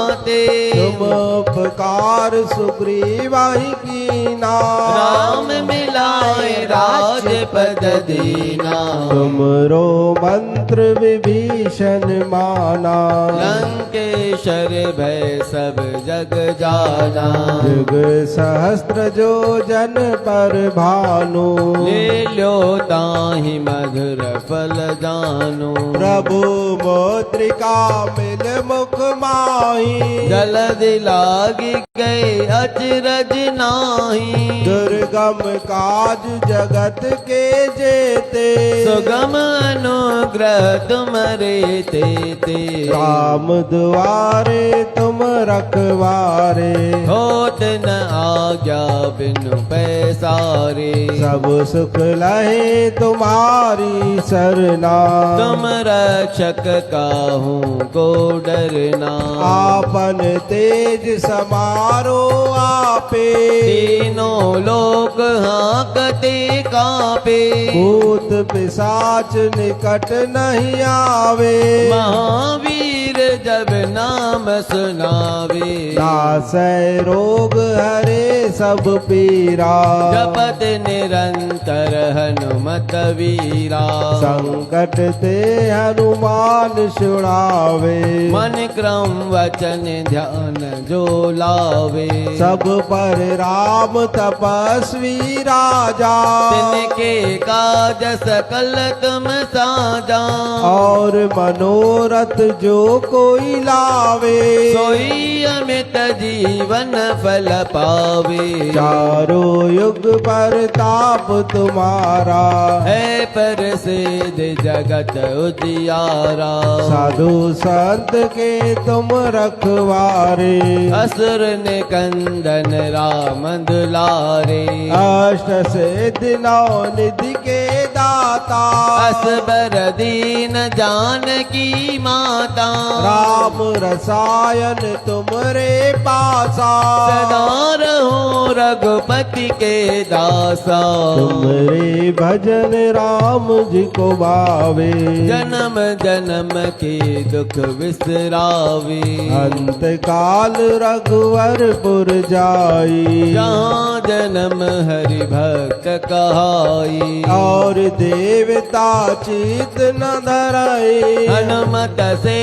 तुम उपकार सुग्रीव ही कीना, राम मिलाए राजपद दीना। तुमरो मंत्र विभीषण माना, लंकेश्वर भय सब जग जाना। जुग सहस्त्र जो जन पर भानु, ले लो ताहि मधुर फल जानो। प्रभु मोद्रिका मिल मुख माही, जल्दी लागी गए अचरज नाही। दुर्गम काज जगत के जेते, सुगम अनुग्रह तुम्हारे तेते। राम दुआरे तुम रखवारे, होत न आज्ञा बिनु पैसारे। सब सुख लहे तुम्हारी सरना, तुम रक्षक काहू को डरना। आपन तेज समारो आपे, तीनों लोक हाँकते कापे। भूत पिशाच निकट नहीं आवे, महावीर जब नाम सुनावे। नासै रोग हरे सब पीरा, जपत निरंतर हनुमत वीरा। संकट ते हनुमान छुड़ावे, मन क्रम वचन ध्यान जो लावे। सब पर राम तपस्वी राजा, तिनके काज सकल तुम साजा। और मनोरथ जो कोई लावे, सोई अमित जीवन फल पावे। चारों युग पर ताप तुम्हारा, है प्रसिद्ध जगत उजियारा। साधु संत के तुम रखवारे, असुर निकंदन राम दुलारे। अष्ट सिद्धि नौ निधि के दाता, असबर दीन जानकी माता। राम रसायन तुमरे पासा, सदा रहो रघुपति के दासा। तुमरे भजन राम जी को भावे, जन्म जन्म के दुख विसरावे। अंत काल रघुवरपुर जाई, जहाँ जन्म हरि भक्त कहाई। और देवता चित न धरई, हनुमत से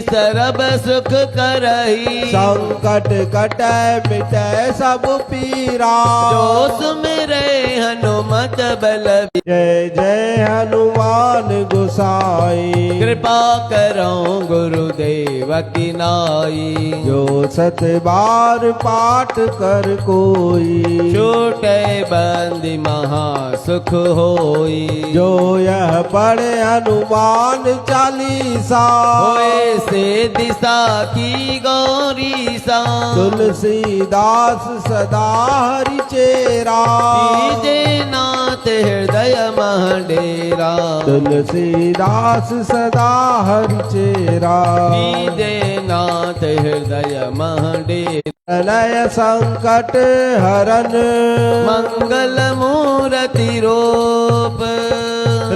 सरब सुख करही। संकट कटै मिटै सब पीरा, जो सुमिरै हनुमत बल। जय जय हनुमान गोसाई, कृपा करो गुरुदेव की नाई। जो सत बार पाठ कर कोई, छूटे बंदी महा सुख होई। जो यह पढ़े हनुमान चालीसा, होए से दिशा की गौरी सा। तुलसीदास सदा हरि चेरा, कीजे नाथ हृदय महडेरा। तुलसीदास सदा हरि चेरा, कीजे नाथ हृदय महडेरा। प्रलय संकट हरन मंगल मूर्ति रूप।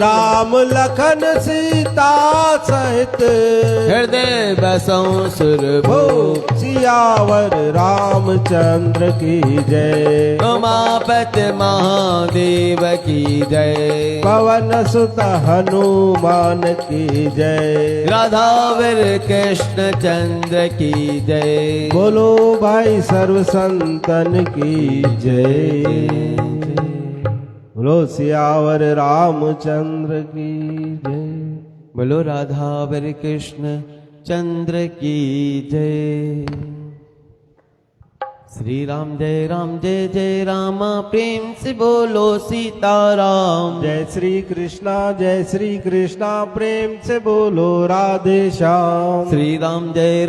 राम लखन सीता सहित, हृदय बसों सुरभूप। सियावर रामचंद्र की जय, उमापति महादेव की जय। पवन सुत हनुमान की जय, राधावर कृष्ण चंद्र की जय। बोलो भाई सर्व संतन की जय। बोलो सियावर रामचंद्र की जय। बोलो राधावर कृष्ण चंद्र की जय। श्री राम जय जय रामा, प्रेम से बोलो सीताराम। जय श्री कृष्णा प्रेम से बोलो राधे श्याम। श्री राम जय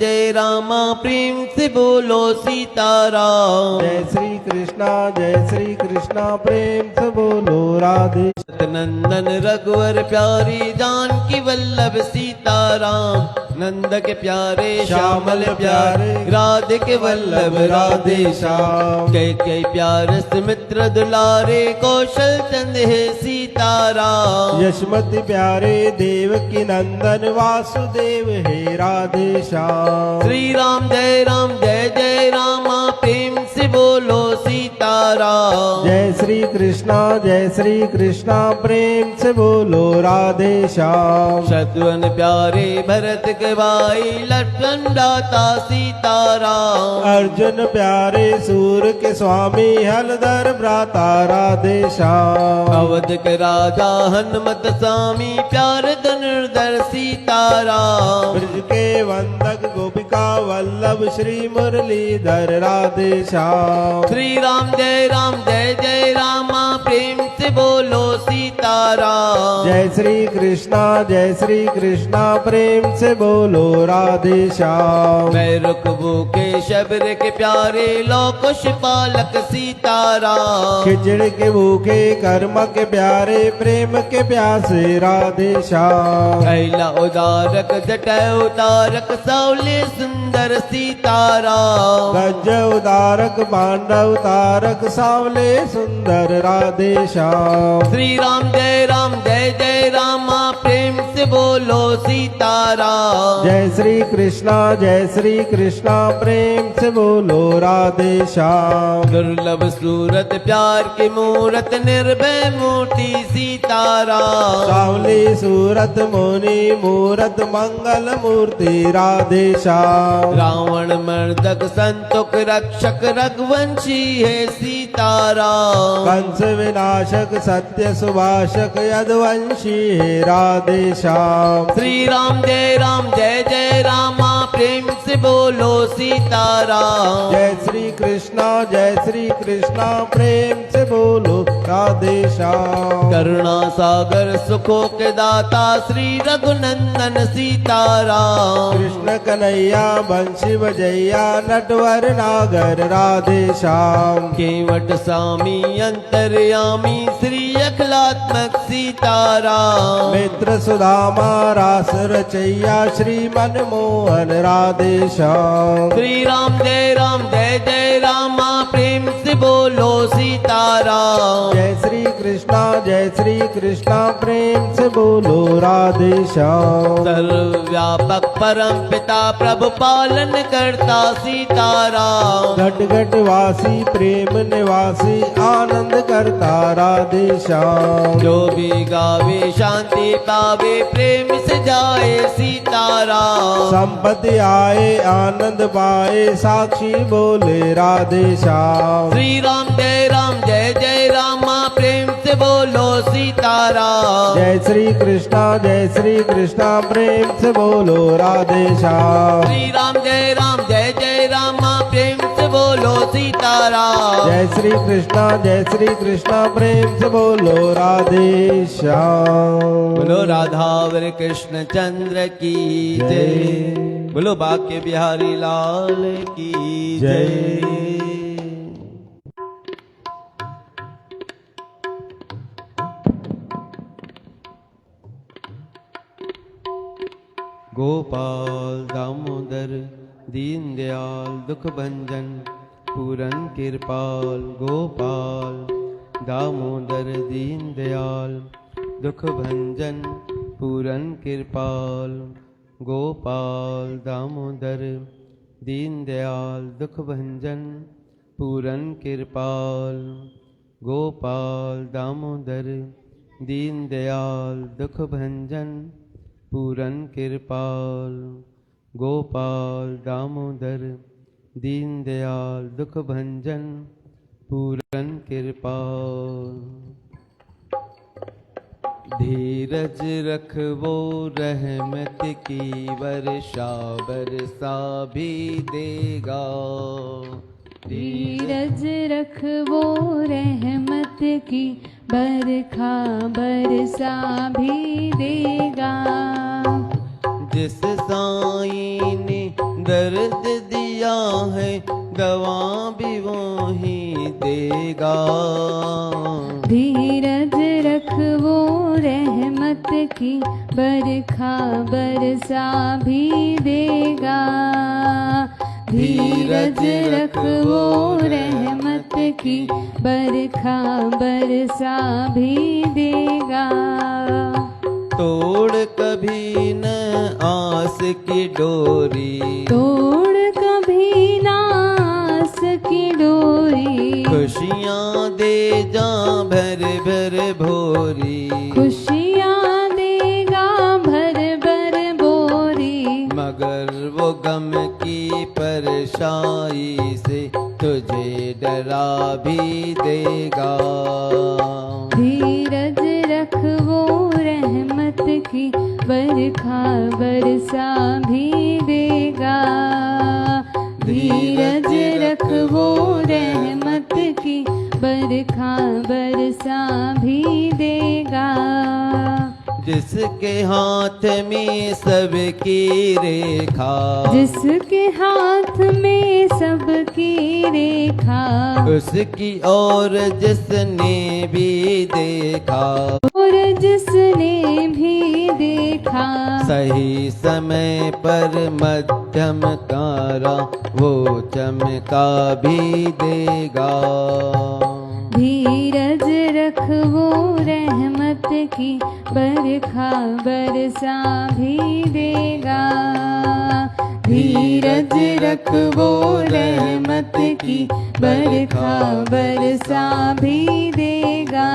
जय रामा, प्रेम से बोलो सीताराम। जय श्री कृष्णा प्रेम से बोलो राधे। नंदन रघुवर प्यारी जानकी वल्लभ सीताराम। नंद के प्यारे श्यामल प्यारे राधिके वल्लभ राधे श्याम। कई प्यारे सुमित्र दुलारे कौशल चंद है सीताराम। यशमति प्यारे देवकी नंदन वासुदेव हे राधे श्याम। श्री राम जय रामा प्रेम से बोलो सीताराम। जय श्री कृष्णा प्रेम से बोलो राधे श्याम। शत्रुघ्न प्यारे भरत के भाई लक्ष्मण दाता सीताराम। अर्जुन प्यारे सूर के स्वामी हलधर भ्राता राधे श्याम। अवध के राजा हनुमत स्वामी प्यारे धनुर्धर सीताराम। ब्रज के वंदक गोपिका वल्लभ श्री मुरलीधर राधे श्याम। श्री राम जय रामा प्रेम से बोलो सीताराम। जय श्री कृष्णा प्रेम से बोलो राधे श्याम। मैं रुकबू के शबर के प्यारे लोकुश पालक सीताराम। खिचड़ के भूखे कर्म के प्यारे प्रेम के प्यासे राधे श्याम। कैला उदारक जटा उतारक सावले सुंदर सीताराम। गज उदारक पांडव तारक सावले सुंदर राधे श्याम। श्री राम जय रामा प्रेम से बोलो सीताराम। जय श्री कृष्णा प्रेम से बोलो राधे श्याम। दुर्लभ सूरत प्यार की मूरत निर्भय मूर्ति सीताराम। सावली सूरत मुनि मूरत मंगल मूर्ति राधे श्याम। रावण मर्दक संतुक रक्षक रघुवंशी है सीताराम। कंस विनाशक सत्य सुभाषक यदुवंशी है राधे श्याम। श्री राम जय रामा प्रेम से बोलो सीताराम। जय श्री कृष्णा प्रेम से बोलो राधे श्याम। करुणा सागर सुखों के दाता श्री रघुनंदन सीताराम। कृष्ण कन्हैया बंशी बजैया नटवर नागर राधे श्याम। केवट स्वामी अंतर्यामी श्री अखिलात्मक सीताराम। मित्र सुदामा रास रचैया श्री मनमोहन राधे श्याम। श्री राम जय रामा प्रेम से बोलो सीताराम। जय श्री कृष्णा प्रेम से बोलो राधे श्याम। सर्वव्यापक परम पिता प्रभु पालन करता सीताराम। घट घट वासी प्रेम निवासी आनंद करता राधे श्याम। जो भी गावे शांति पावे प्रेम से जाए सीताराम। संपत्ति आए आनंद पाए साक्षी बोले राधे श्याम। श्री राम जय रामा प्रेम से बोलो सीताराम। जय श्री कृष्णा प्रेम से बोलो राधे श्याम। श्री राम जय रामा प्रेम से बोलो सीताराम। जय श्री कृष्णा प्रेम से बोलो राधे श्याम। बोलो राधावर कृष्ण चंद्र की जय। बोलो बाके बिहारी लाल की जय। गोपाल दामोदर दीन दयाल दुख भंजन पूरन कृपाल। गोपाल दामोदर दीन दयाल दुख भंजन पूरन कृपाल। गोपाल दामोदर दीन दयाल दुख भंजन पूरन कृपाल। गोपाल दामोदर दीन दयाल दुख भंजन पूरन कृपाल। गोपाल दामोदर दीन दयाल दुख भंजन पूरन कृपाल। धीरज रखवो रहमत की वर्षा बरसा भी देगा। धीरज रखवो रहमत की बरखा बरसा भी देगा। जिस साईं ने दर्द दिया है दवा भी वो ही देगा। धीरज रखवो रहमत की बरखा बरसा भी देगा। धीरज रख वो रहमत की बरखा बरसा भी देगा। तोड़ कभी न आस की डोरी, तोड़ कभी ना आस की डोरी। खुशियाँ दे जा भर भर भोरी, खुशियाँ देगा भर भर बोरी। मगर वो गम की परछाई से तुझे डरा भी देगा। धीरज रख वो रहमत की बरखा बरसा भी देगा। धीरज रख वो रहमत की बरखा बरसा भी देगा। जिसके हाथ में सबकी रेखा, जिसके हाथ में सबकी रेखा। उसकी और जिसने भी देखा, और जिसने भी देखा। सही समय पर मध्यम तारा वो चमका भी देगा। धीरज रख वो रहमत की बरखा बरसा भी देगा। धीरज रख वो रहमत की बरखा बरसा भी देगा।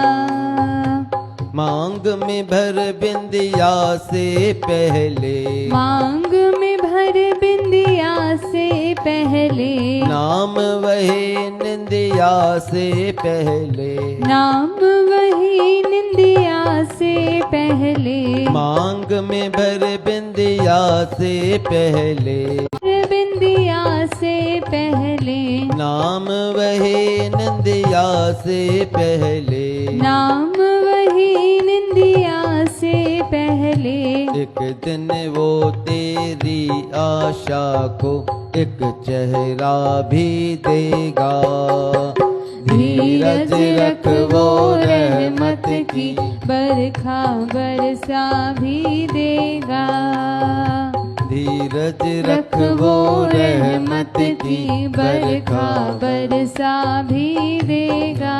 मांग में भर बिंदिया से पहले, मांग में भर बिंदिया से पहले। नाम वही निंदिया से पहले, नाम वही निंदिया से पहले। मांग में भर बिंदिया से पहले, बिंदिया से पहले। नाम वही निंदिया से पहले। नाम वही निंदिया से पहले। एक दिन वो तेरी आशा को एक चेहरा भी देगा। धीरज रख वो रहमत की बरखा बरसा भी देगा। धीरज रख वो रहमत की बरखा बरसा भी देगा।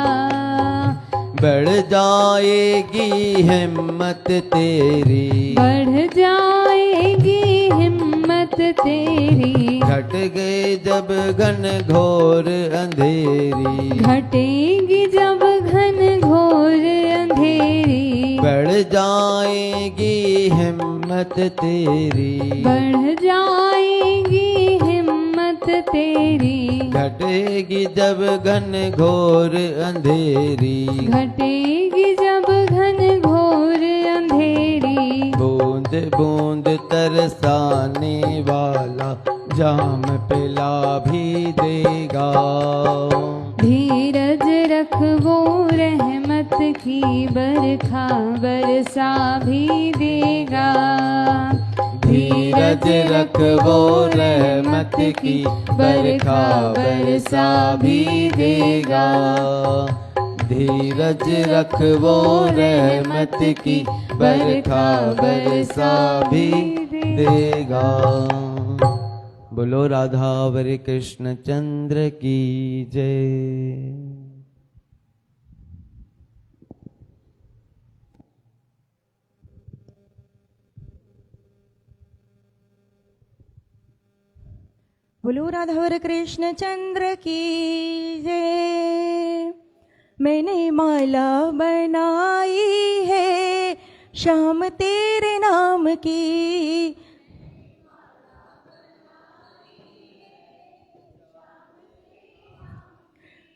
बढ़ जाएगी हिम्मत तेरी, बढ़ जाएगी हिम्मत तेरी। घट गए जब घन घोर अंधेरी, घटेगी जब घन घोर अंधेरी। बढ़ जाएगी हिम्मत तेरी, बढ़ जाएगी हिम्मत तेरी। घटेगी जब घन घोर अंधेरी, घटेगी जब घन घोर अंधेरी। बूंद बूंद तरसाने वाला जाम पिला भी देगा। धीरज रख वो रहमत की बरखा बरसा भी देगा। धीरज रख वो रहमत की बरखा बरसा भी देगा। धीरज रख वो रहमत की बरखा बरसा भी देगा। बोलो राधा वरी कृष्ण चंद्र की जय। बोलो राधावर कृष्ण चंद्र की जय। मैंने माला बनाई है श्याम तेरे नाम की।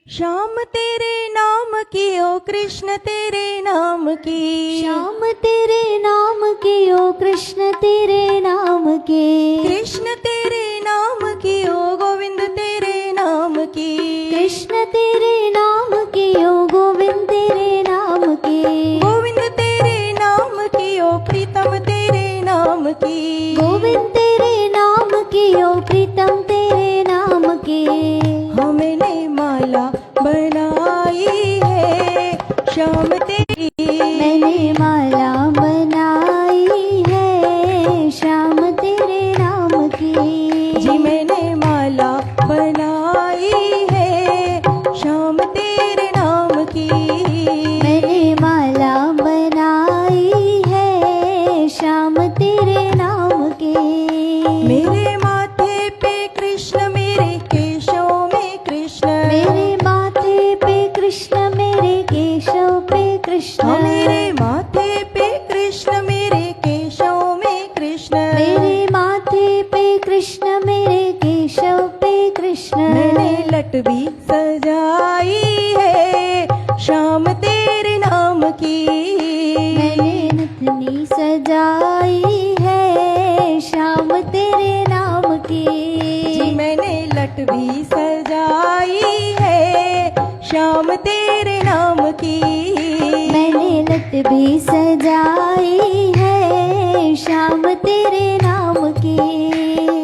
श्याम तेरे नाम की ओ कृष्ण तेरे नाम की। श्याम तेरे नाम की ओ कृष्ण तेरे नाम की। कृष्ण तेरे नाम की ओ गोविंद तेरे नाम की। कृष्ण तेरे नाम की ओ गोविंद तेरे नाम की। गोविंद तेरे नाम की ओ प्रीतम तेरे नाम की। गोविंद तेरे नाम की ओ प्रीतम तेरे नाम की। हमने माला बनाई है श्याम तेरी। मैंने माला बना मेरे केशव पे कृष्ण। मैंने लट भी सजाई है श्याम तेरे नाम की। मैंने नथनी सजाई है श्याम तेरे नाम की। जी मैंने लट भी सजाई है श्याम तेरे नाम की। मैंने लट भी सजाई है श्याम तेरे नाम की।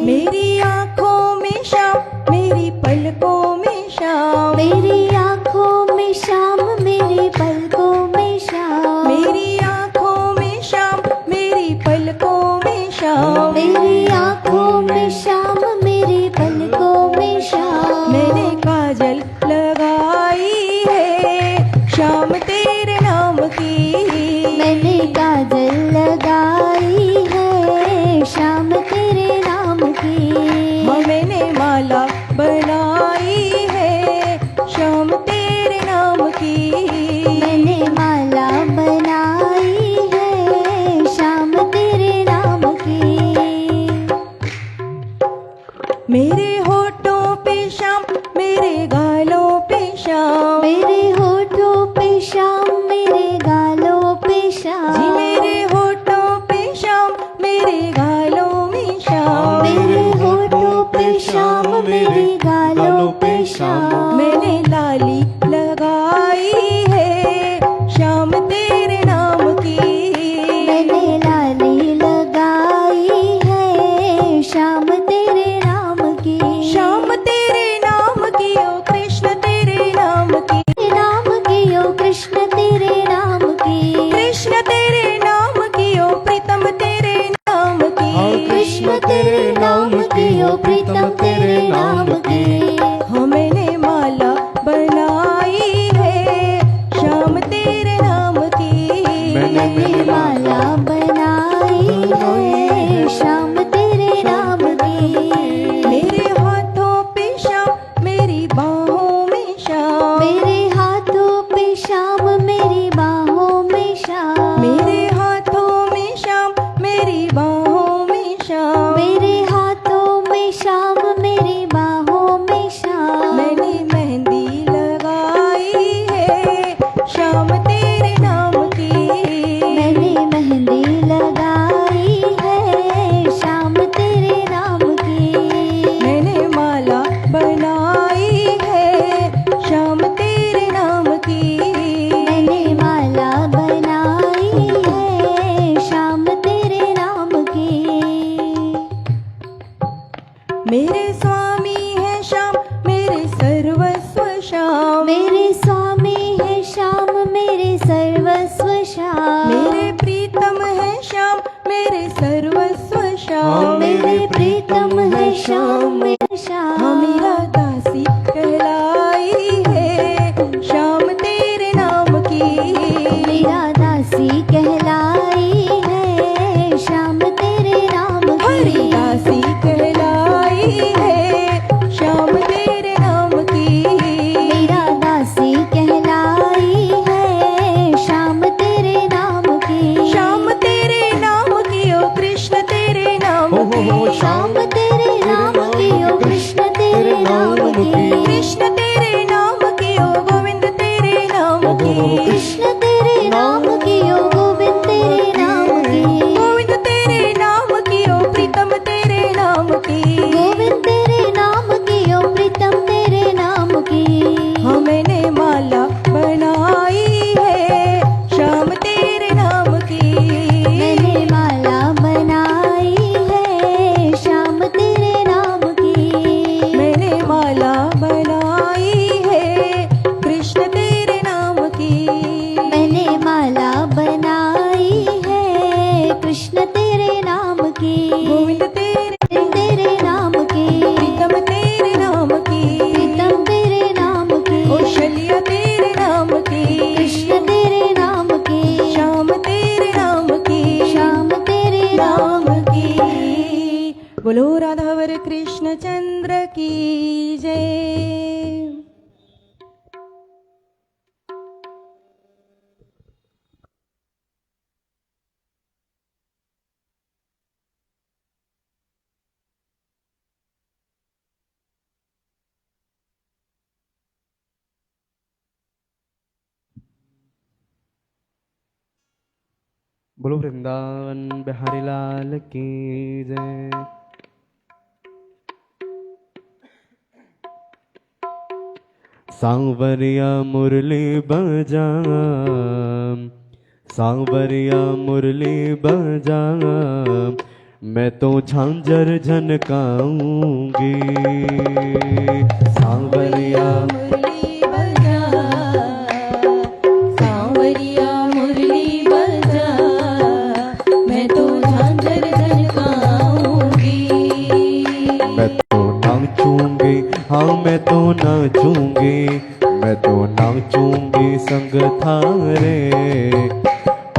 मेरी आँखों में श्याम मेरी पलकों में श्याम। मेरी आँखों में श्याम मेरी पलकों में श्याम। मेरी आँखों में श्याम मेरी पलकों में श्याम। मेरी आँखों में श्याम मेरी पलकों में श्याम। मैंने काजल लगाई है श्याम तेरे नाम की। मैंने काजल लगाई है श्याम तेरे नाम की। हाँ मैंने माला बनाई है श्याम तेरे नाम की। मैंने माला बनाई है श्याम तेरे नाम की। मेरे होठों पे श्याम मेरे गालों पे श्याम। मेरे होठों पे श्याम मेरे गालों पे जी श्याम। मेरे होठों पे श्याम मेरे गालों में श्याम। मेरे होठों पे श्याम मेरे गालों पे श्याम। मैंने लाली लगाई है श्याम तेरे नाम की। मैंने लाली लगाई है श्याम तेरे नाम की। श्याम तेरे नाम की ओ कृष्ण तेरे नाम की। नाम की ओ कृष्ण तेरे नाम की। कृष्ण तेरे नाम की ओ प्रीतम तेरे नाम की। कृष्ण तेरे नाम की ओ प्रीतम तेरे नाम की। हाँ मैंने माला बनाई है श्याम तेरे नाम की। मैंने माला बनाई है श्याम तेरे नाम की। मेरे हाथों पे श्याम मेरी बाहों में श्याम। मेरे हाथों पे श्याम मेरी बाहों में श्याम। मेरे हाथों में श्याम मेरी बाहों में श्याम। मेरे हाथों में श्याम मेरी बाहों में श्याम। मैंने मेहंदी लगाई है श्याम तेरे नाम की। मैंने मेहंदी लगाई है श्याम तेरे नाम की। मैंने माला बनाई है श्याम तेरे नाम की। मैंने माला बनाई है श्याम तेरे नाम की। मेरे स्वामी है श्याम मेरे सर्वस्व श्याम। मेरे स्वामी है श्याम मेरे सर्वस्व श्याम। मेरे प्रीतम है श्याम मेरे सर्वस्व श्याम। मेरे प्रीतम है श्याम मेरे हाँ श्याम। मेरा दासी कहलाई है श्याम तेरे नाम की। मेरा दासी कहलाई है श्याम तेरे नाम हरी की। दासी कहलाई है श्याम तेरे नाम की। मेरा दासी कहलाई है श्याम तेरे नाम की। श्याम तेरे नाम की ओ कृष्ण तेरे नाम की। श्याम तेरे नाम की ओ कृष्ण तेरे नाम की। कृष्ण तेरे नाम की ओ गोविंद तेरे नाम की। कृष्ण तेरे नाम की ओ गोविंद तेरे नाम की। गोविंद तेरे नाम की ओ प्रीतम तेरे नाम की। गोविंद तेरे नाम की ओ प्रीतम तेरे नाम की। हाँ मैंने माला बनाई है श्याम तेरे नाम की। मैंने माला बनाई है श्याम तेरे नाम की। मैंने माला बनाई है कृष्ण तेरे नाम की। मैंने माला बनाई है कृष्ण तेरे नाम की। गोविंद तेरे नाम की। प्रीतम तेरे नाम की। प्रीतम तेरे नाम की। ओ शलिया तेरे नाम की। कृष्ण तेरे नाम की। श्याम तेरे नाम की। श्याम तेरे नाम की। बोलो राधावर कृष्ण चंद्र की जय। बोलो वृंदावन बिहारी लाल की जय। सांवरिया मुरली बजा, सांवरिया मुरली बजा, मैं तो झांझर झनकाऊंगी। सांवरिया मुरली बजा, सांवरिया मुरली बजा, मैं तो झांझर झनकाऊंगी। मैं तो नाचूंगी, हाँ मैं तो नाचूंगी, मैं तो नाचूंगी संग थारे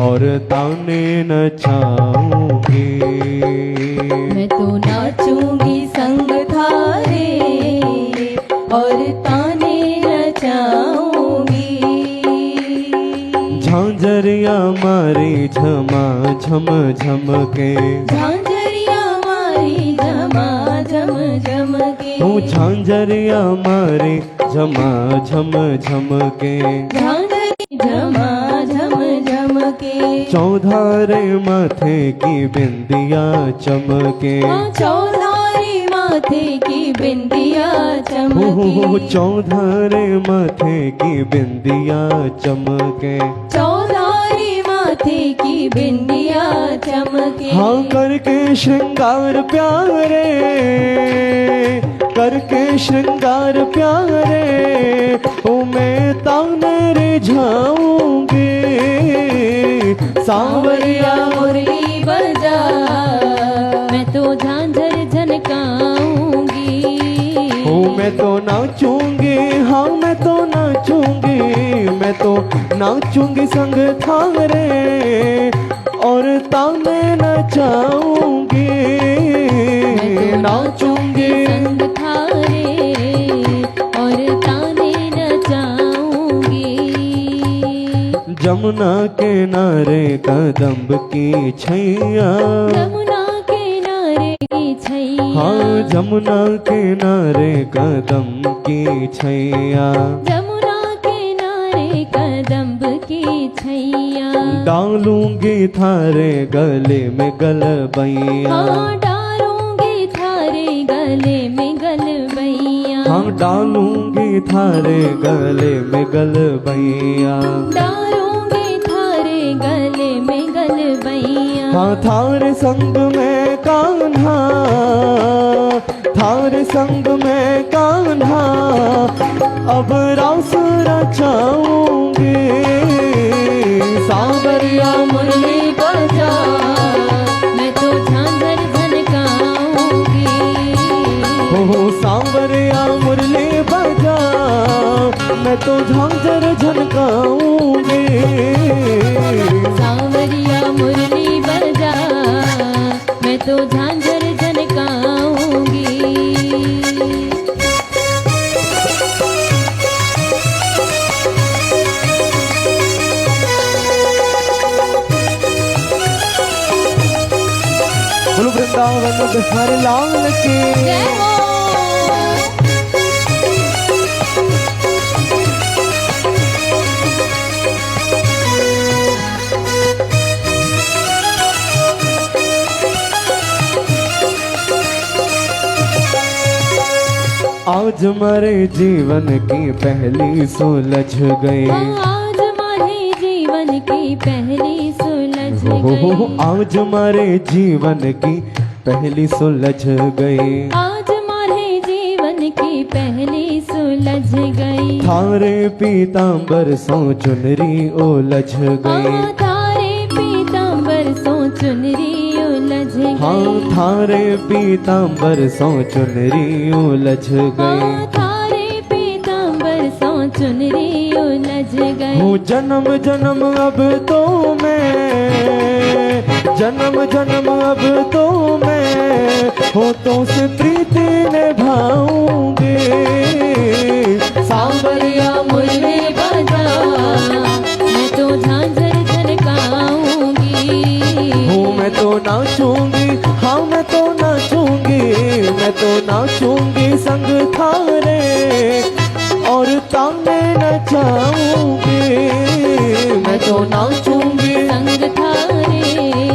और ताने नचाऊंगी। मैं तो नाचूंगी संग थारे और ताने नचाऊंगी। झांझरिया मारी झमा झम झम के, झांझरिया मारी झमा झम झम के, तू झांझरिया मारी झमा झम झम के, झांझरी झमा झम झम के। चौधारे माथे की बिंदिया चमके, चौधारी माथे की बिंदिया चमके, चौधारे माथे की बिंदिया चमके। चौधारी माथे की बिंदिया चमके। हाँ करके श्रृंगार प्यारे, करके श्रृंगार प्यारे, ओ मैं ताने रिझाऊंगी। सांवरिया मुरली बजा, मैं तो झांझर झनकाऊंगी। ओ मैं तो नाचूंगी, हाँ मैं तो नाचूंगी, मैं तो नाचूंगी संग थारे और ताने नचाऊंगी। नाचूंगी संग थारे और ताने नचाऊंगी। जमुना किनारे कदम्ब की छैया, यमुना किनारे की छैया, हाँ जमुना किनारे कदम्ब की छैया। यमुना किनारे कदम्ब की छैया। डालूंगी थारे गले में गलबैया, हाँ डालूंगी थारे गले में गलबैया। हाँ डालूंगी थारे गले में गलबैया। डालूंगी थारे गले में गलबैया। हाँ थारे संग में कान्हा, थारे संग में कान्हा, अब रास रचाऊंगी। सांवरिया मुरली बजा, मैं तो झांझर झनकाऊंगी। हो सांवरिया मुरली बजा, मैं तो झांझर झनकाऊंगी। सांवरिया मुरली बजा, मैं तो झांझर झनकाऊंगी। बोलो वृंदावन बिहारी लाल की जय हो। आज हमारे जीवन की पहली सुलझ गई, आज हमारे जीवन की पहली सुलझ हो गई। आज हमारे जीवन की पहली सुलझ गई। आज हमारे जीवन की पहली सुलझ गई। थारे पीतांबर सो चुनरी उलझ गई, थारे पीतांबर सो चुनरी उलझ गई। हाँ थारे पीतांबर सो चुनरी उलझ गई। थारे पीतांबर सो चुनरी उलझ गई। हो जन्म जन्म अब तो मैं, जन्म जन्म अब तो मैं, हो तो से प्रीति निभाऊंगी। सांवरिया मुरली बजा, मैं तो झांझर झनकाऊंगी। हो मैं तो नाचूंगी, हाँ मैं तो नाचूंगी, मैं तो नाचूंगी संग थारे और ताने नचाऊंगी। मैं तो नाचूंगी संग थारे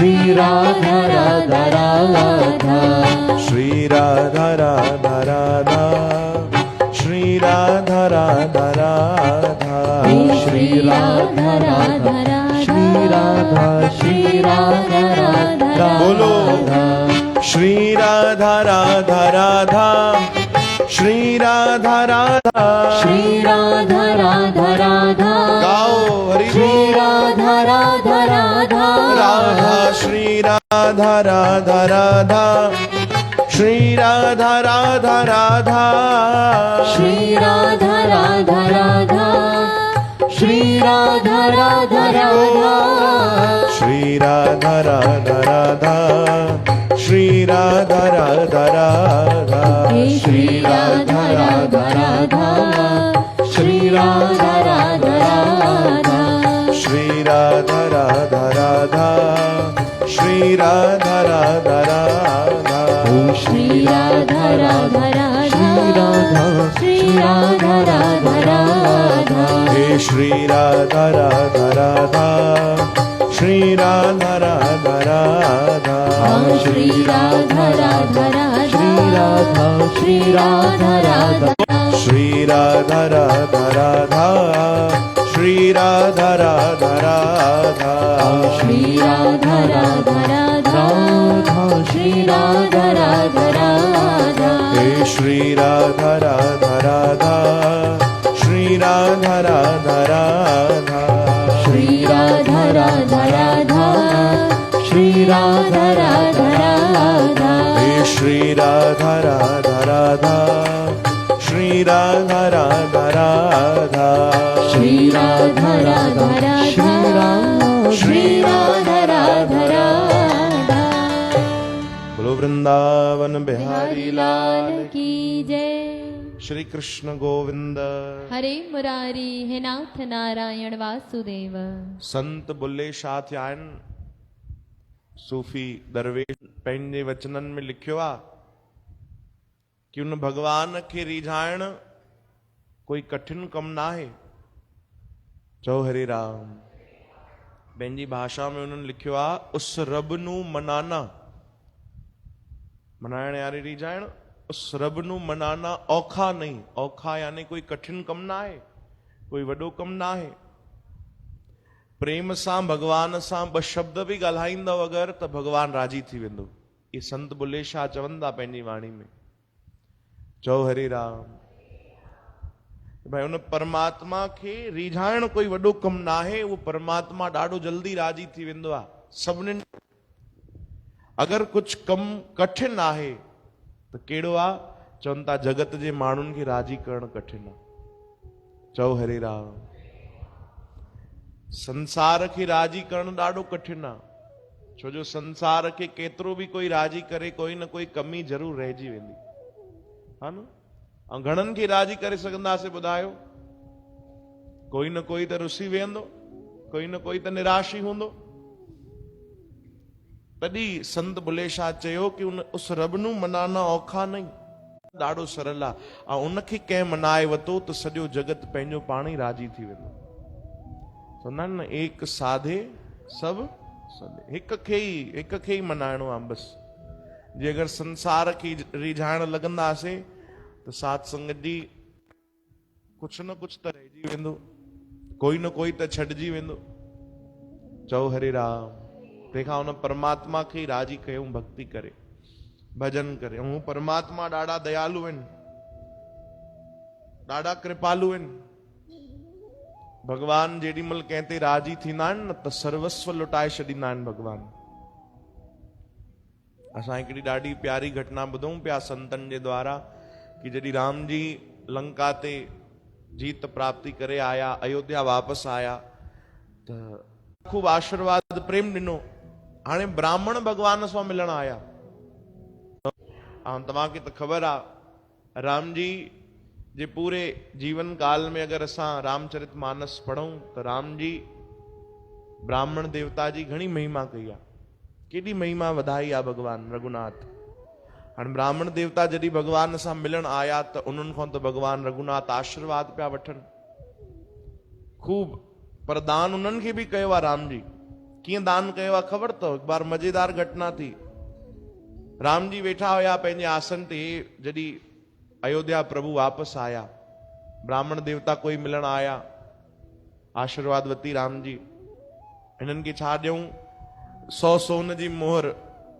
श्री राधा राधा राधा श्री राधा राधा राधा श्री राधा राधा राधा श्री राधा राधा श्री राधा राधा बोलो श्री राधा राधा राधा श्री राधा राधा श्री राधा राधा राधा गाओ हरि श्री राधा राधा राधा राधा श्री राधा राधा राधा श्री राधा राधा राधा श्री राधा राधा राधा श्री राधा राधा राधा श्री राधा राधा राधा श्री राधा राधा राधा हे श्री राधा राधा राधा श्री राधा राधा राधा श्री राधा राधा राधा श्री राधा राधा राधा श्री राधा राधा राधा श्री राधा राधा राधा हे श्री राधा राधा राधा श्री राधा राधा राधा श्री राधा राधा राधा श्री राधा राधा श्री राधा राधा राधा श्री राधा राधा राधा श्री राधा राधा राधा श्री राधा राधा राधा हे श्री राधा राधा राधा श्री राधा राधा राधा श्री राधा राधा राधा श्री राधा राधा राधा हे श्री राधा राधा राधा श्री राधा राधा राधा श्री राधा राधा राधा श्री राधा राधा राधा बोलो वृंदावन बिहारी लाल की जय। श्री कृष्ण गोविंद हरे मुरारी हे नाथ नारायण वासुदेव। संत बुल्ले शाह थिया आहिनि सूफी दरवेश पंहिंजे वचननि में लिखियो आहे कि उन भगवान खे रिझाइण कोई कठिन कमु न आहे। चओ हरे राम। पंहिंजी भाषा में उन्हनि लिखियो आहे उस रब नू मनाना मनाइण यानी रिझाइण उस रब नू मनाना औखा नहीं। औखा यानी कोई कठिन कमु न आहे कोई वॾो कमु न आहे। प्रेम सां भगवान सां ॿ शब्द बि ॻाल्हाईंदव अगरि त भगवान राजी थी वेंदो। ये संत बुल्ले शाह चवनि था पंहिंजी वाणी में। चओ हरे राम। भाई उन परमात्मा खे रिझाइण कोई वॾो कमु न आहे। उहो परमात्मा ॾाढो जल्दी राजी थी वेंदो आहे सभिनीनि। अगरि कुझु कमु कठिन आहे त कहिड़ो आहे? चवनि था जगत जे माण्हुनि खे राजी करणु कठिन आहे। चओ हरे राम। संसार खे राजी करणु ॾाढो कठिन आहे छो जो संसार खे केतिरो बि कोई राजी करे कोई न कोई कमी ज़रूर रहिजी वेंदी हा न। ऐं घणनि खे राजी करे सघंदासीं ॿुधायो? कोई न कोई त रुसी वेंदो कोई न कोई त निराश ई हूंदो। तॾहिं संत बुल्ले शाह चयो कि उस रब नू मनाना औखा नहीं ॾाढो सरल आहे। ऐं उनखे कंहिं मनाए वरितो त सॼो जगत पंहिंजो पाण ई राजी थी वेंदो। चवंदा आहिनि न एक साधे सभु सधे। हिक खे ई मनाइणो आहे बसि। जे अगरि संसार खे रिझाइण लॻंदासीं त साध संगत जी कुझु न कुझु त रहिजी वेंदो कोई न कोई त छॾिजी वेंदो। चओ हरे राम। तंहिंखां उन परमात्मा खे राजी कयूं भक्ति करे भजन करे। ऐं परमात्मा ॾाढा दयालु आहिनि ॾाढा कृपालु आहिनि। भगवान जेॾी महिल कंहिं ते राजी थींदा आहिनि न त सर्वस्व लुटाए छॾींदा आहिनि भगवान। असां हिकिड़ी ॾाढी प्यारी घटना ॿुधूं पिया संतनि जे द्वारा कि जॾहिं राम जी लंका ते जीत प्राप्ति करे आया अयोध्या वापसि आया त खूब आशीर्वाद प्रेम ॾिनो। हाणे ब्राह्मण भगवान सां मिलण आया। ऐं तव्हांखे त ख़बर आहे राम जी जे पूरे जीवन काल में अगरि असां रामचरित मानस पढ़ूं त राम जी ब्राह्मण देवता जी घणी महिमा कई आहे। केॾी महिमा वधाई आहे भगवान रघुनाथ। हाणे ब्राह्मण देवता जॾहिं भगवान सां मिलण आया त उन्हनि खां त भगवान रघुनाथ आशीर्वाद पिया वठनि। खूब प्रदान उन्हनि खे बि कयो आहे राम जी कीअं दान कयो आहे ख़बर अथव? हिकु बार मज़ेदार घटना थी। राम जी वेठा हुया पंहिंजे आसन ते, जॾहिं अयोध्या प्रभु वापसि आया, ब्राह्मण देवता कोई मिलण आया, आशीर्वाद वती राम जी। हिननि खे छा ॾियूं? 100 सोन जी मोहर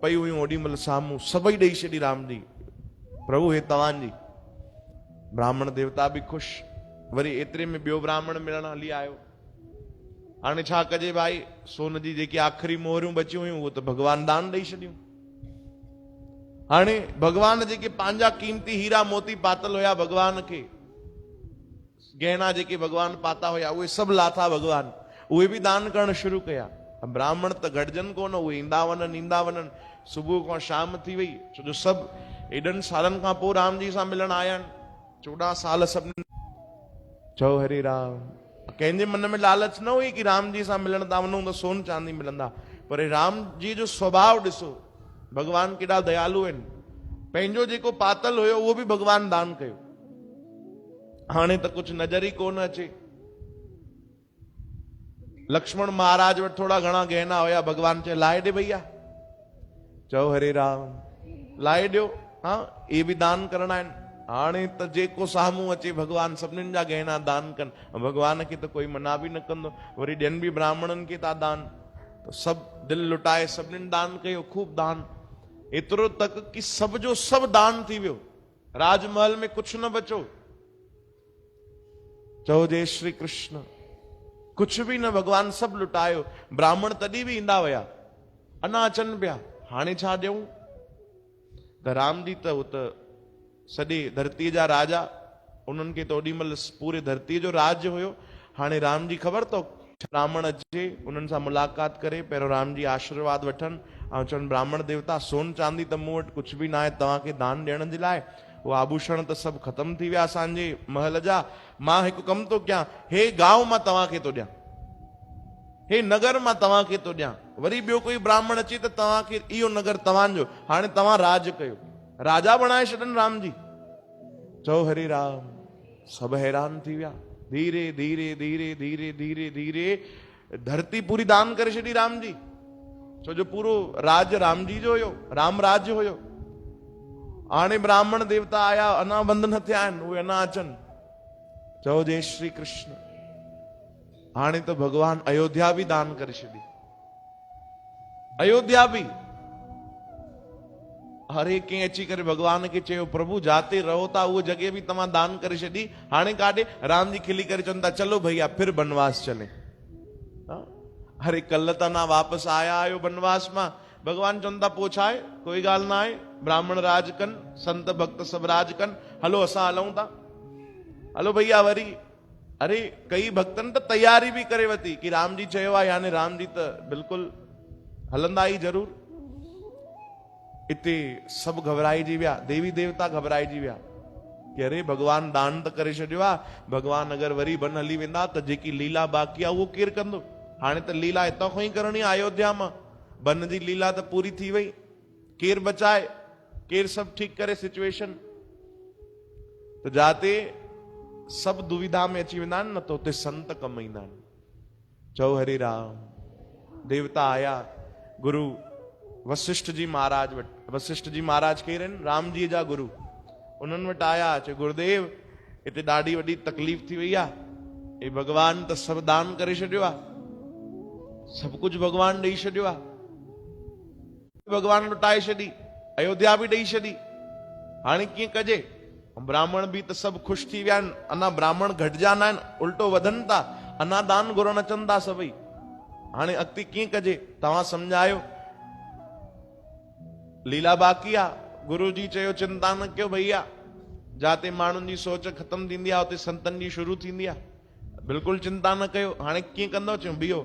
पई हुयूं ओॾी महिल साम्हूं, सभई ॾेई छॾी राम जी, प्रभु हे तव्हांजी। ब्राह्मण देवता बि ख़ुशि। वरी एतिरे में ॿियो ब्राह्मण मिलण हली आयो। हाणे छा कजे भाई? सोन जी जेकी आख़िरी मोहरियूं बचियूं हुयूं उहो त भॻवान दान ॾेई छॾियूं। हाणे भॻवान जेके पंहिंजा कीमती हीरा मोती पातल हुया भॻवान खे, गहना जेके भॻवान पाता हुया, उहे सभु लाथा भॻवान, उहे बि दान करणु शुरू कया। ब्राह्मण त घटिजनि कोन, उहे ईंदा वञनि। सुबुह खां शाम थी वई, छो जो सभु एॾनि सालनि खां पोइ राम जी सां मिलण आया आहिनि। 14 साल सभिनी। चओ हरे राम। कंहिंजे मन में लालच न हुई कि राम जी सां मिलण था वञूं त सोन चांदी मिलंदा, पर राम जी जो स्वभाव ॾिसो, भॻवान केॾा दयालु आहिनि। पंहिंजो जेको पातल हुयो उहो बि भॻवान दान कयो। हाणे त कुझु नज़र ई कोन अचे। लक्ष्मण महाराज वटि थोड़ा घणा गहना हुया, भॻवान चए लाहे ॾे भैया। चओ हरे राम, लाहे ॾियो। हाँ, ये बि दान करणा आहिनि। हाणे त जेको साम्हूं अचे भॻवान सभिनीनि जा गहना दान कनि। भॻवान खे त कोई मना बि न कंदो। वरी ॾियनि बि ब्राह्मणनि खे था दान, त सभु दिलि लुटाए सभिनीनि दान कयो, खूब दान। एतिरो तक कि सभ जो सभु दान थी वियो, राजमहल में कुझु न बचो। चओ जय श्री कृष्ण। कुझु बि न, भॻवान सभु लुटायो। ब्राह्मण तॾहिं बि ईंदा हुया, अञा अचनि पिया। हाणे छा ॾियूं? त राम जी त उहो त सॼे धरतीअ जा राजा, उन्हनि खे त ओॾी महिल पूरे धरतीअ जो राज हुयो। हाणे राम जी ख़बर अथव, ब्राह्मण अचे, उन्हनि सां मुलाक़ात करे, पहिरियों राम जी आशीर्वाद वठनि ऐं चवनि ब्राह्मण देवता सोन चांदी त मूं वटि कुझु बि न आहे, तव्हांखे दान ॾियण जे लाइ उहो आभूषण त सभु ख़तम थी विया असांजे महल जा। मां हिकु कमु थो कयां, हे गांव मां तव्हांखे थो ॾियां, हे नगर मां तव्हांखे थो ॾियां। वरी ॿियो कोई ब्राह्मण अचे त तव्हांखे इहो नगर तव्हांजो, हाणे तव्हां राज कयो। राजा बणाए छॾनि राम जी। चओ हरे राम। सभु हैरान थी विया। धीरे धीरे धीरे धीरे धीरे धीरे धरती पूरी दान करे छॾी राम जी, छो जो पूरो राज राम जी जो हुयो, राम राज्य हुयो। हाणे ब्राह्मण देवता आया, अञा बंद न थिया आहिनि, उहे अञा अचनि। चओ जय श्री कृष्ण। हाणे त भॻवान अयोध्या बि दान करे छॾी। अयोध्या बि। हर एक कंहिं अची करे भॻवान खे चयो प्रभु जाते रहो था उहो जॻह बि तव्हां दान करे छॾी, हाणे काॾे? राम जी खिली करे चवनि था चलो भैया फिर बनवास चले। अरे कल्ह त ना वापसि आया आहियो बनवास मां। भॻवान चवनि था पोइ छा आहे, कोई ॻाल्हि न आहे, ब्राह्मण राज कनि, संत भक्त सभु राज कनि, हलो असां हलूं था। हलो भैया। वरी अरे कई भक्तनि त तयारी बि करे वरिती कि राम जी चयो आहे, यानी राम जी त बिल्कुलु हलंदा ई ज़रूर। हिते सभु घबराइजी विया, देवी देवता घबराइजी विया कि अरे भॻवान दान त करे छॾियो आहे, भॻवान अगरि वरी बन हली वेंदा त जेकी लीला बाक़ी आहे उहो केरु कंदो? हाणे त लीला हितां खां ई करणी आहे अयोध्या मां, बन जी लीला त पूरी थी वई, केरु बचाए, केरु सभु ठीकु करे सिचुएशन? त जाते सभु दुविधा में अची वेंदा आहिनि न, त हुते संत कम ईंदा आहिनि। चओ हरे राम। देवता आया गुरु वशिष्ठ जी महाराज वटि। वशिष्ठ जी महाराज केरु आहिनि? राम जी जा गुरु। उन्हनि वटि आया, चयो गुरुदेव हिते ॾाढी वॾी तकलीफ़ थी वई आहे, हे भॻवान त सभु दान करे छॾियो आहे, सभु कुझु भॻवान ॾेई छॾियो आहे, भॻवान लुटाए छॾी, अयोध्या बि ॾेई छॾी, हाणे कीअं कजे? ब्राह्मण बि त सभु ख़ुशि थी विया आहिनि, अञा ब्राह्मण घटिजा न आहिनि, उल्टो वधनि था, अञा दान घुरण अचनि था सभई। हाणे अॻिते कीअं कजे? तव्हां सम्झायो। लीला बाक़ी आहे। गुरु जी चयो चिंता न कयो भैया, जाते माण्हुनि जी सोच ख़तम थींदी आहे उते संतनि जी शुरू थींदी आहे, बिल्कुलु चिंता न कयो। हाणे कीअं कंदो? चयो बीहो।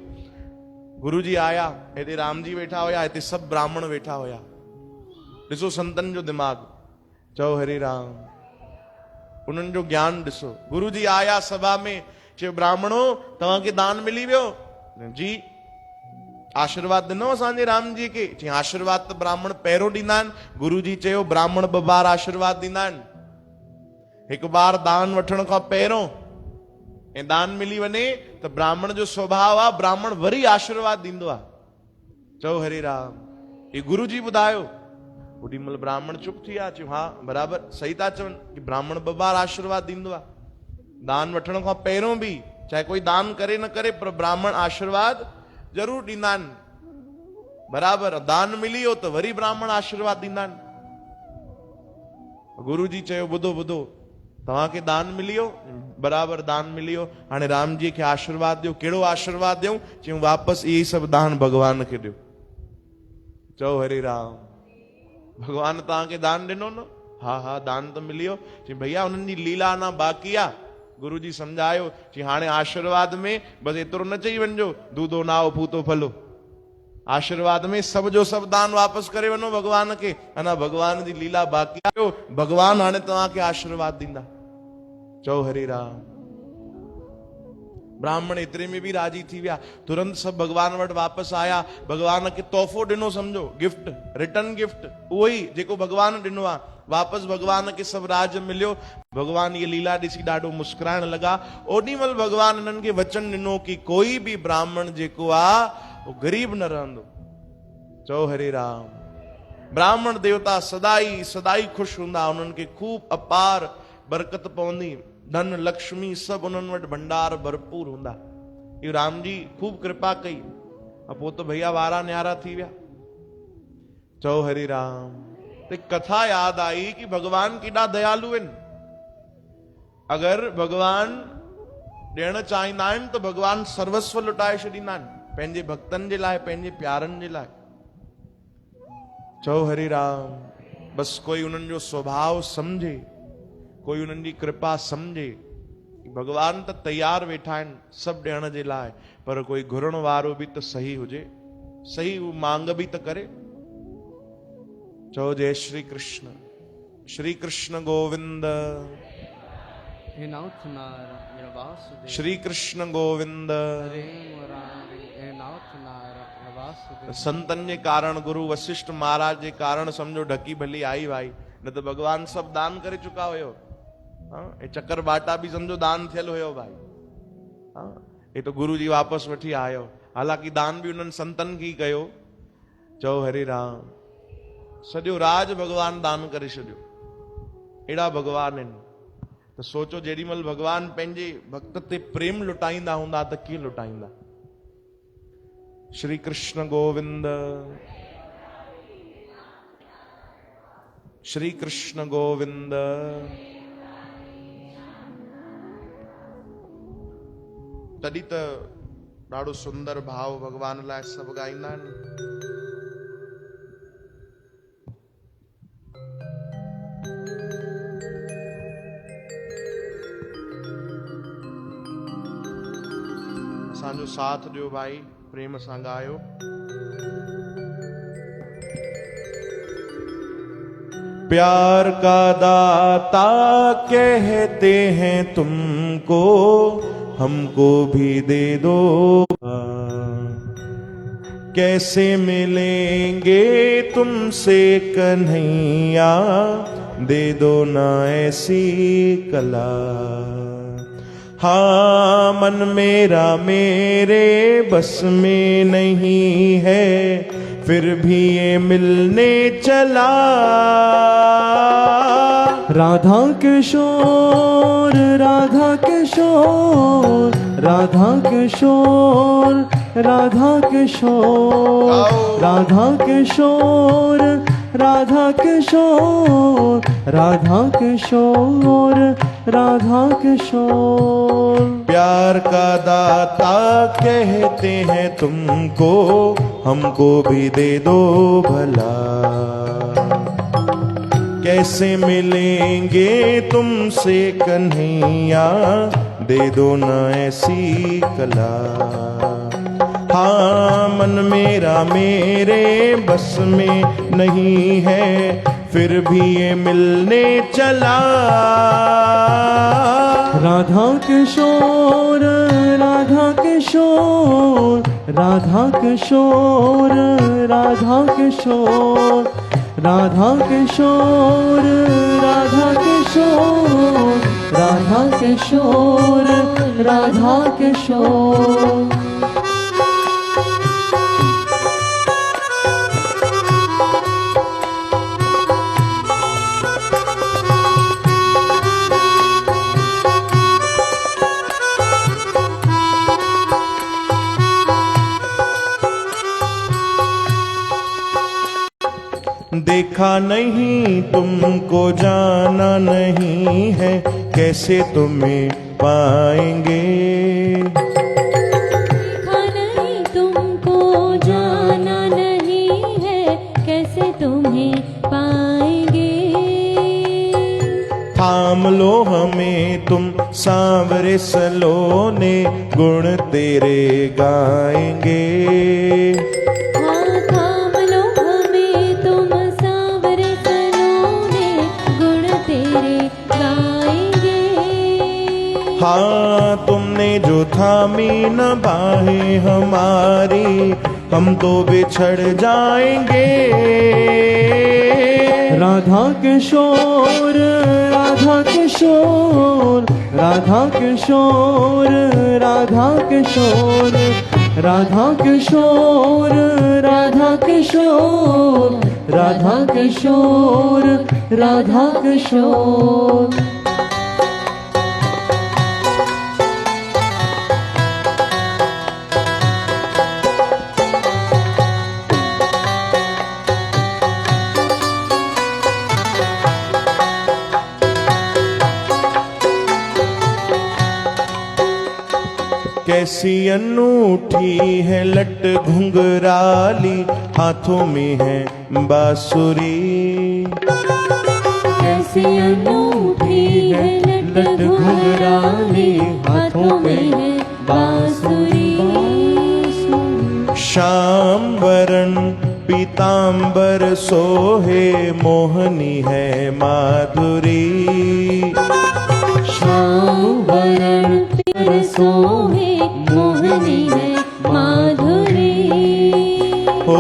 गुरु जी आया, हिते राम जी वेठा हुया, हिते सभु ब्राह्मण वेठा हुया। ॾिसो संतनि जो दिमाग़। चओ हरे राम। उन्हनि जो ज्ञान ॾिसो। गुरु जी आया सभा में, चयो ब्राह्मणो तव्हांखे दान मिली वियो? जी। आशीर्वाद ॾिनो असांजे राम जी खे? चई आशीर्वाद त ब्राह्मण पहिरियों ॾींदा आहिनि। गुरु जी चयो ब्राह्मण 2 बार आशीर्वाद ॾींदा आहिनि, हिकु बार दान वठण खां पहिरियों, ऐं दान मिली वञे त ब्राह्मण जो स्वभाव आहे ब्राह्मण वरी आशीर्वाद ॾींदो आहे। चओ हरे राम। ये गुरु जी ॿुधायो। ओॾी महिल ब्राह्मण चुप थी विया, चयो हा बराबरि सही था चवनि कि ब्राह्मण ॿ बार आशीर्वाद ॾींदो आहे। दान वठण खां पहिरियों बि चाहे कोई दान करे न करे पर ब्राह्मण आशीर्वाद जरूर ॾींदा आहिनि। बराबरि दान मिली वियो त वरी ब्राह्मण आशीर्वाद ॾींदा आहिनि। गुरु जी चयो ॿुधो ॿुधो, तव्हांखे दान मिली वियो, बराबरि दान मिली वियो, हाणे राम जी खे आशीर्वाद ॾियो। कहिड़ो आशीर्वाद ॾियूं? चयूं वापसि इहे सभु दान भॻवान खे ॾियो। चओ हरे राम। भॻवान तव्हांखे दान ॾिनो न? हा हा दान त मिली वियो। चई भैया उन्हनि जी लीला अञा बाक़ी आहे। गुरु जी सम्झायो, चई हाणे आशीर्वाद में बसि एतिरो न चई वञिजो दूधो नाओ पूतो फलो। आशीर्वाद में सब जो सब दान वापस करे वनो भगवान के। अना भगवान जी लीला बाकी आयो, भगवान हाणे तव्हांखे आशीर्वाद दींदा। चओ हरे राम। ब्राह्मण एतिरे में भी राजी थी विया। तुरंत सब भगवान वटि वापस आया। भगवान के तोहफो ॾिनो, समझो गिफ्ट, रिटर्न गिफ्ट उहो ई जेको भगवान ॾिनो आहे। वापस भगवान के सब राज मिलियो। भगवान ये लीला ॾिसी ॾाढो मुस्कुराइण लगा। ओॾी महिल भगवान इन्हनि खे वचन ॾिनो कि कोई भी ब्राह्मण जेको आहे वो गरीब न रहंदो। चओ हरे राम। ब्राह्मण देवता सदाई सदाई खुश हूंदा, उन्हनि खे खूब अपार बरकत पवंदी, धन लक्ष्मी सब उन्हनि वटि भंडार भरपूर हूंदा। इहो राम जी खूब कृपा कई। पोइ त भैया वारा न्यारा थी विया। चओ हरे राम। तो कथा याद आई कि भगवान केॾा दयालु आहिनि। अगर भगवान ॾियण चाहींदा आहिनि त भगवान सर्वस्व लुटाए छॾींदा आहिनि पंहिंजे भक्तनि जे लाइ, पंहिंजे प्यारनि जे लाइ। चओ हरे राम। बस कोई उन्हनि जो स्वभाव समझे, कोई उन्हनि जी कृपा समझे। भगवान त तैयार वेठा आहिनि सब ॾियण जे लाइ, पर कोई घुरण वारो भी त सही हुजे, सही मांग भी त करे। चओ जय श्री कृष्ण। श्री कृष्ण गोविंद। हे नाथ नारायण वासुदेव। श्री कृष्ण गोविंद। हरे मुरारी। हे नाथ नारायण वासुदेव। संतन जे कारण, गुरु वशिष्ठ महाराज जे कारण समझो ढकी भली आई भाई, न तो भगवान सब दान करे चुका हुयो। हाँ, चक्कर बाटा भी समझो दान थियल हुयो भाई। हाँ, ये तो गुरु जी वापस वठी आयो। हालांकि दान भी उन्हनि संतन की कयो। चओ हरे राम। सॼो राज भगवान दान करे छॾियो। अहिड़ा भगवान आहिनि। तो सोचो जेॾी महिल भगवान पंहिंजे भक्त ते प्रेम लुटाईंदा हूंदा त कीअं लुटाईंदा। श्री कृष्ण गोविंद। श्री कृष्ण गोविंद। तॾहिं त ॾाढो सुंदर भाव भगवान लाइ सभु ॻाईंदा आहिनि। असांजो साथ ॾियो भाई, प्रेम सां ॻायो। प्यार का दाता कहते हैं तुमको, हमको भी दे दो। कैसे मिलेंगे तुमसे कन्हैया, दे दो ना ऐसी कला। हाँ मन मेरा मेरे बस में नहीं है, फिर भी ये मिलने चला। राधा किशोर, राधा किशोर, राधा किशोर, राधा किशोर, राधा किशोर, राधा किशोर, राधा किशोर, राधा किशोर। प्यार का दाता कहते हैं तुमको, हमको भी दे दो भला। कैसे मिलेंगे तुमसे कन्हैया, दे दो न ऐसी कला। हाँ मन मेरा मेरे बस में नहीं है, फिर भी ये मिलने चला। राधा किशोर, राधा किशोर, राधा किशोर, राधा किशोर, राधा किशोर, राधा किशोर, राधा किशोर, राधा किशोर। देखा नहीं तुमको जाना नहीं है, कैसे तुम्हें पाएंगे। देखा नहीं तुमको जाना नहीं है, कैसे तुम्हें पाएंगे। थाम लो हमें तुम सांवरे सलोने, गुण तेरे गाएंगे। हाँ थाम लो हमें तुम सांवरे सलोने, गुण तेरे गाएंगे। हाँ तुमने जो थामी न बाहें हमारी, हम तो बिछड़ जाएंगे। राधा किशोर राधा किशोर राधा किशोर राधा किशोर राधा किशोर राधा किशोर राधा किशोर राधा किशोर। कैसी अनूठी है लट घुंघराली, हाथों में है बांसुरी। कैसी अनूठी है लट घुंघराली, हाथों में है बांसुरी। श्याम वरण पीतांबर सोहे, मोहनी है माधुरी। श्याम वरण सोहे, मोहनी है माधुरी। हो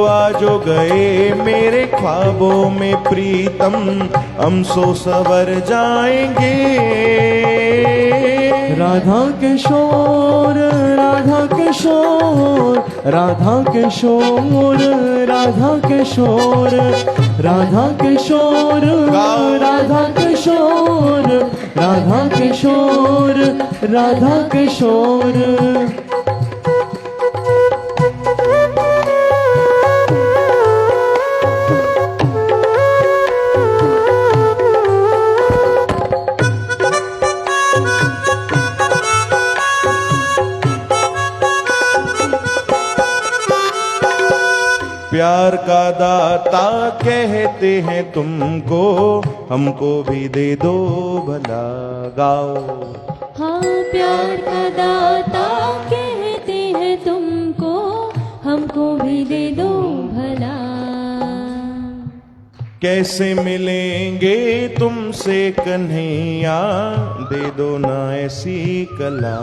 आजो गए मेरे ख्वाबों में प्रीतम, हम सो सवर जाएंगे। राधा किशोर राधा किशोर राधा किशोर राधा किशोर राधा किशोर राधा किशोर राधा किशोर राधा किशोर। प्यार का दाता कहते हैं तुमको, हमको भी दे दो भला। गाओ। हाँ प्यार का दाता कहते हैं तुमको, हमको भी दे दो भला। कैसे मिलेंगे तुमसे कन्हैया, दे दो ना ऐसी कला।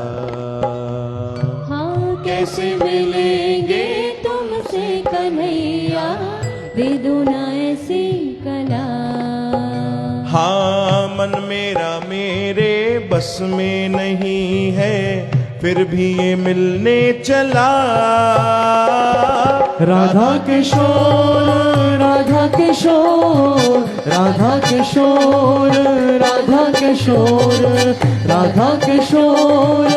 हाँ कैसे मिलेंगे तुमसे कन्हैया, दे दो ना ऐसी कला। हाँ मन मेरा मेरे बस में नहीं है, फिर भी ये मिलने चला। राधा किशोर राधा किशोर राधा किशोर राधा किशोर राधा किशोर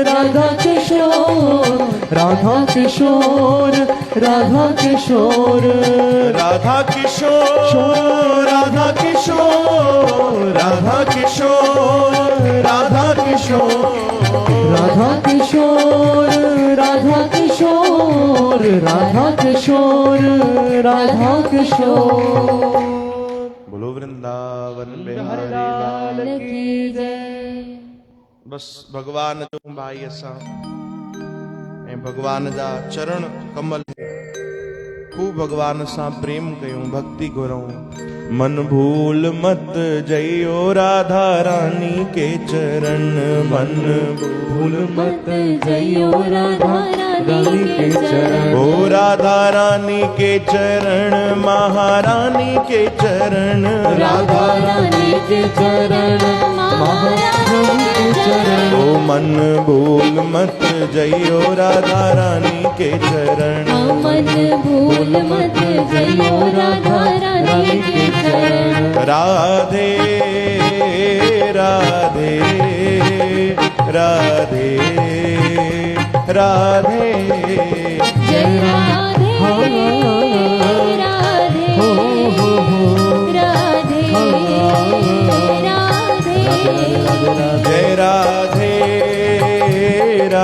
राधा किशोर राधा किशोर राधा किशोर राधा किशोर राधा किशोर राधा किशोर राधा किशोर राधा किशोर राधा किशोर राधा किशोर राधा किशोर। बोलो वृंदावन बिहारी लाल की जय। बस भगवान जो भाई असां ऐं भगवान जा चरण कमल खूब भगवान सां प्रेम कयूं, भक्ति घुरूं। मन भूल मत जइयो राधा रानी के चरण, मन भूल मत जइयो राधा रानी के चरण। ओ राधा रानी के चरण, महारानी के चरण, राधा रानी के चरण, महारानी के चरण। ओ मन भूल मत जइयो राधा रानी के चरण, मन भूल मत जइयो राधा रानी के चरण। राधे राधे राधे राधे जय राधे राधे।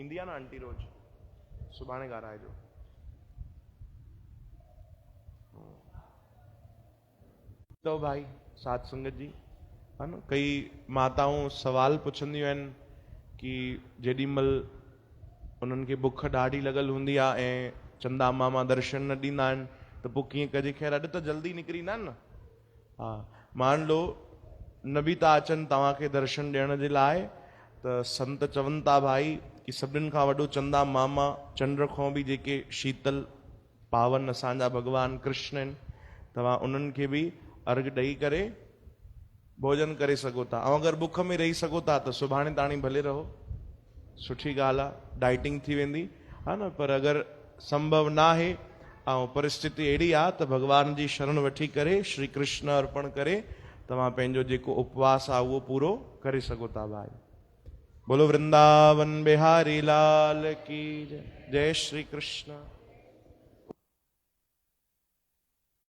ईंदी आहे न आंटी रोज, सुभाणे ॻाल्हाइजो। तो भाई साध संगत जी है न, कई माताऊं सवाल पुछंदियूं आहिनि कि जेॾीमहिल उन्हनि खे बुख ॾाढी लॻल हूंदी आहे ऐं चंदा मामा दर्शन न ॾींदा आहिनि त पोइ कीअं कजे। ख़ैर अॼु त जल्दी निकिरींदा आहिनि न। हा, मान लो न बि था अचनि तव्हांखे दर्शन ॾियण जे लाइ, त संत चवनि था भाई कि सभिनीनि खां वॾो चंदा मामा चंड खां बि जेके शीतल पावन असांजा भॻवान कृष्ण आहिनि, तव्हां उन्हनि खे बि अर्घ ॾेई करे भोजन करे सघो था। ऐं अगरि बुख में रही सघो था त सुभाणे ताणी भले रहो, सुठी ॻाल्हि आहे, डाइटिंग थी वेंदी है न। पर अगरि संभव न आहे ऐं परिस्थिति अहिड़ी आहे त भॻवान जी शरण वठी करे श्री कृष्ण अर्पण करे तव्हां पंहिंजो जेको उपवास आहे उहो पूरो करे सघो था भाई। बोलो वृंदावन बिहारी लाल की जय। जय श्री कृष्ण।